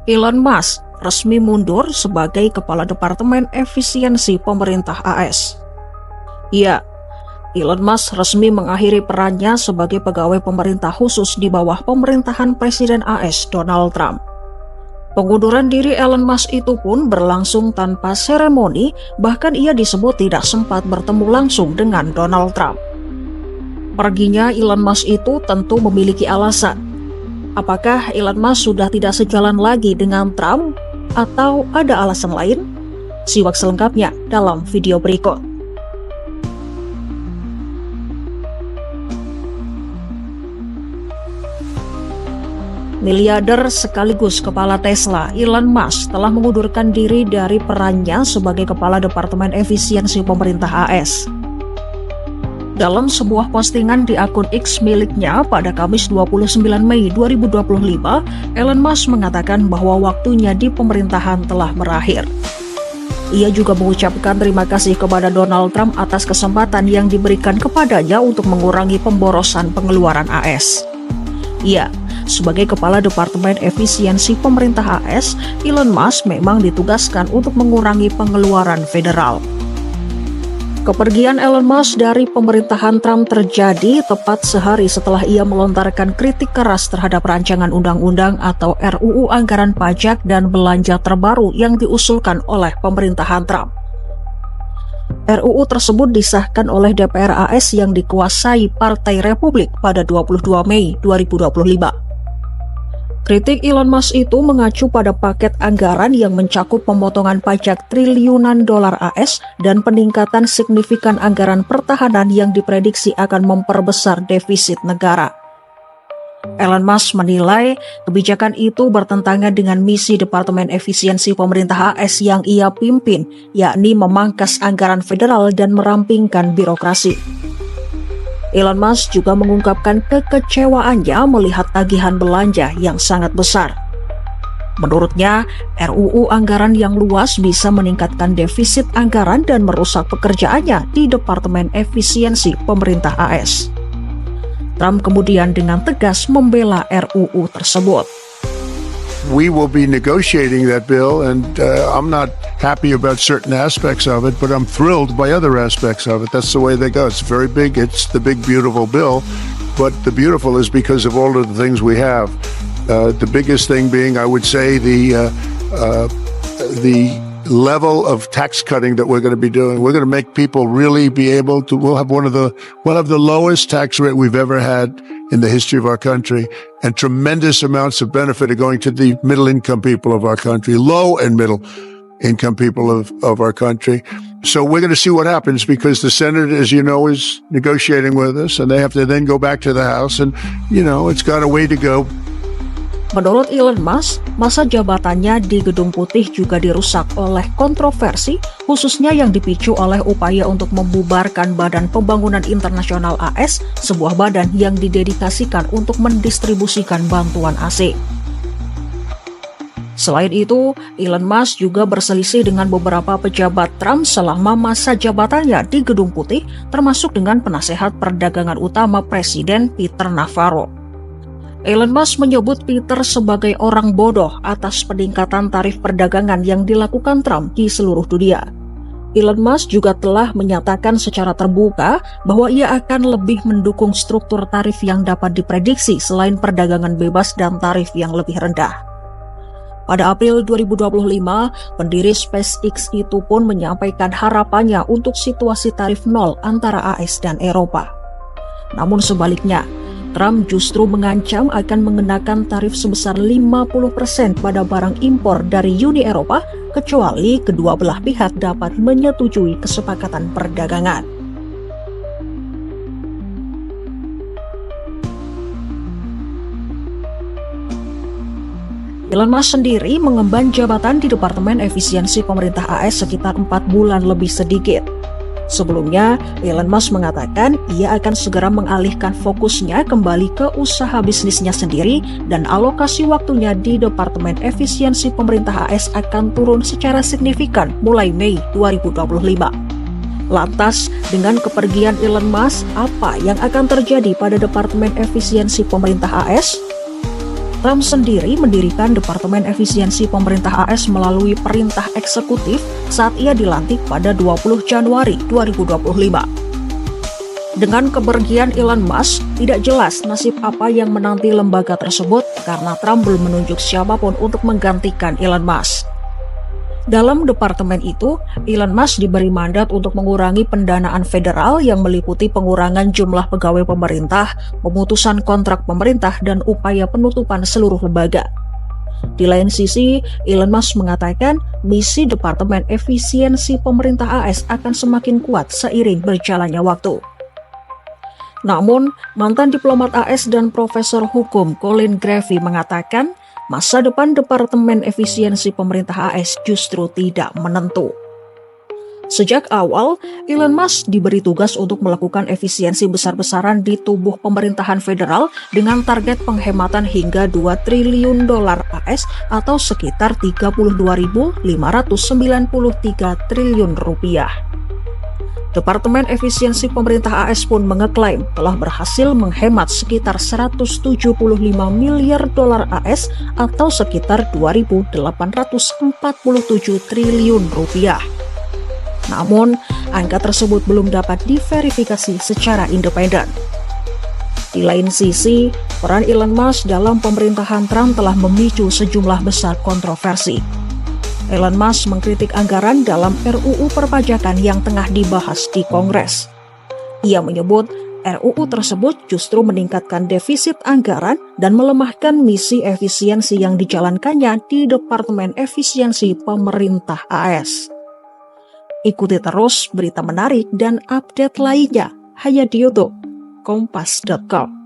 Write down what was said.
Elon Musk resmi mundur sebagai Kepala Departemen Efisiensi Pemerintah AS. Ya, Elon Musk resmi mengakhiri perannya sebagai pegawai pemerintah khusus di bawah pemerintahan Presiden AS Donald Trump. Pengunduran diri Elon Musk itu pun berlangsung tanpa seremoni, bahkan ia disebut tidak sempat bertemu langsung dengan Donald Trump. Perginya Elon Musk itu tentu memiliki alasan. Apakah Elon Musk sudah tidak sejalan lagi dengan Trump atau ada alasan lain? Simak selengkapnya dalam video berikut. Miliarder sekaligus kepala Tesla, Elon Musk telah mengundurkan diri dari perannya sebagai Kepala Departemen Efisiensi Pemerintah AS. Dalam sebuah postingan di akun X miliknya pada Kamis 29 Mei 2025, Elon Musk mengatakan bahwa waktunya di pemerintahan telah berakhir. Ia juga mengucapkan terima kasih kepada Donald Trump atas kesempatan yang diberikan kepadanya untuk mengurangi pemborosan pengeluaran AS. Ya, sebagai Kepala Departemen Efisiensi Pemerintah AS, Elon Musk memang ditugaskan untuk mengurangi pengeluaran federal. Kepergian Elon Musk dari pemerintahan Trump terjadi tepat sehari setelah ia melontarkan kritik keras terhadap rancangan undang-undang atau RUU Anggaran Pajak dan Belanja terbaru yang diusulkan oleh pemerintahan Trump. RUU tersebut disahkan oleh DPR AS yang dikuasai Partai Republik pada 22 Mei 2025. Kritik Elon Musk itu mengacu pada paket anggaran yang mencakup pemotongan pajak triliunan dolar AS dan peningkatan signifikan anggaran pertahanan yang diprediksi akan memperbesar defisit negara. Elon Musk menilai kebijakan itu bertentangan dengan misi Departemen Efisiensi Pemerintah AS yang ia pimpin, yakni memangkas anggaran federal dan merampingkan birokrasi. Elon Musk juga mengungkapkan kekecewaannya melihat tagihan belanja yang sangat besar. Menurutnya, RUU anggaran yang luas bisa meningkatkan defisit anggaran dan merusak pekerjaannya di Departemen Efisiensi Pemerintah AS. Trump kemudian dengan tegas membela RUU tersebut. We will be negotiating that bill, and I'm not happy about certain aspects of it, but I'm thrilled by other aspects of it. That's the way they go. It's very big. It's the big, beautiful bill, but the beautiful is because of all of the things we have. The biggest thing being, I would say, the level of tax cutting that we're going to be doing. We're going to make people really be able to. We'll have the lowest tax rate we've ever had in the history of our country, and tremendous amounts of benefit are going to the middle-income people of our country, low and middle-income people of our country. So we're going to see what happens, because the Senate, as you know, is negotiating with us, and they have to then go back to the House, and, it's got a way to go. Menurut Elon Musk, masa jabatannya di Gedung Putih juga dirusak oleh kontroversi, khususnya yang dipicu oleh upaya untuk membubarkan Badan Pembangunan Internasional AS, sebuah badan yang didedikasikan untuk mendistribusikan bantuan AC. Selain itu, Elon Musk juga berselisih dengan beberapa pejabat Trump selama masa jabatannya di Gedung Putih, termasuk dengan penasehat perdagangan utama Presiden Peter Navarro. Elon Musk menyebut Peter sebagai orang bodoh atas peningkatan tarif perdagangan yang dilakukan Trump di seluruh dunia. Elon Musk juga telah menyatakan secara terbuka bahwa ia akan lebih mendukung struktur tarif yang dapat diprediksi selain perdagangan bebas dan tarif yang lebih rendah. Pada April 2025, pendiri SpaceX itu pun menyampaikan harapannya untuk situasi tarif nol antara AS dan Eropa. Namun sebaliknya, Trump justru mengancam akan mengenakan tarif sebesar 50% pada barang impor dari Uni Eropa, kecuali kedua belah pihak dapat menyetujui kesepakatan perdagangan. Elon Musk sendiri mengemban jabatan di Departemen Efisiensi Pemerintah AS sekitar 4 bulan lebih sedikit. Sebelumnya, Elon Musk mengatakan ia akan segera mengalihkan fokusnya kembali ke usaha bisnisnya sendiri dan alokasi waktunya di Departemen Efisiensi Pemerintah AS akan turun secara signifikan mulai Mei 2025. Lantas, dengan kepergian Elon Musk, apa yang akan terjadi pada Departemen Efisiensi Pemerintah AS? Trump sendiri mendirikan Departemen Efisiensi Pemerintah AS melalui perintah eksekutif saat ia dilantik pada 20 Januari 2025. Dengan kepergian Elon Musk, tidak jelas nasib apa yang menanti lembaga tersebut karena Trump belum menunjuk siapapun untuk menggantikan Elon Musk. Dalam departemen itu, Elon Musk diberi mandat untuk mengurangi pendanaan federal yang meliputi pengurangan jumlah pegawai pemerintah, pemutusan kontrak pemerintah, dan upaya penutupan seluruh lembaga. Di lain sisi, Elon Musk mengatakan misi Departemen Efisiensi Pemerintah AS akan semakin kuat seiring berjalannya waktu. Namun, mantan diplomat AS dan profesor hukum Colin Gravey mengatakan masa depan Departemen Efisiensi Pemerintah AS justru tidak menentu. Sejak awal, Elon Musk diberi tugas untuk melakukan efisiensi besar-besaran di tubuh pemerintahan federal dengan target penghematan hingga 2 triliun dolar AS atau sekitar 32.593 triliun rupiah. Departemen Efisiensi Pemerintah AS pun mengeklaim telah berhasil menghemat sekitar 175 miliar dolar AS atau sekitar 2.847 triliun rupiah. Namun, angka tersebut belum dapat diverifikasi secara independen. Di lain sisi, peran Elon Musk dalam pemerintahan Trump telah memicu sejumlah besar kontroversi. Elon Musk mengkritik anggaran dalam RUU perpajakan yang tengah dibahas di Kongres. Ia menyebut RUU tersebut justru meningkatkan defisit anggaran dan melemahkan misi efisiensi yang dijalankannya di Departemen Efisiensi Pemerintah AS. Ikuti terus berita menarik dan update lainnya hanya di YouTube Kompas.com.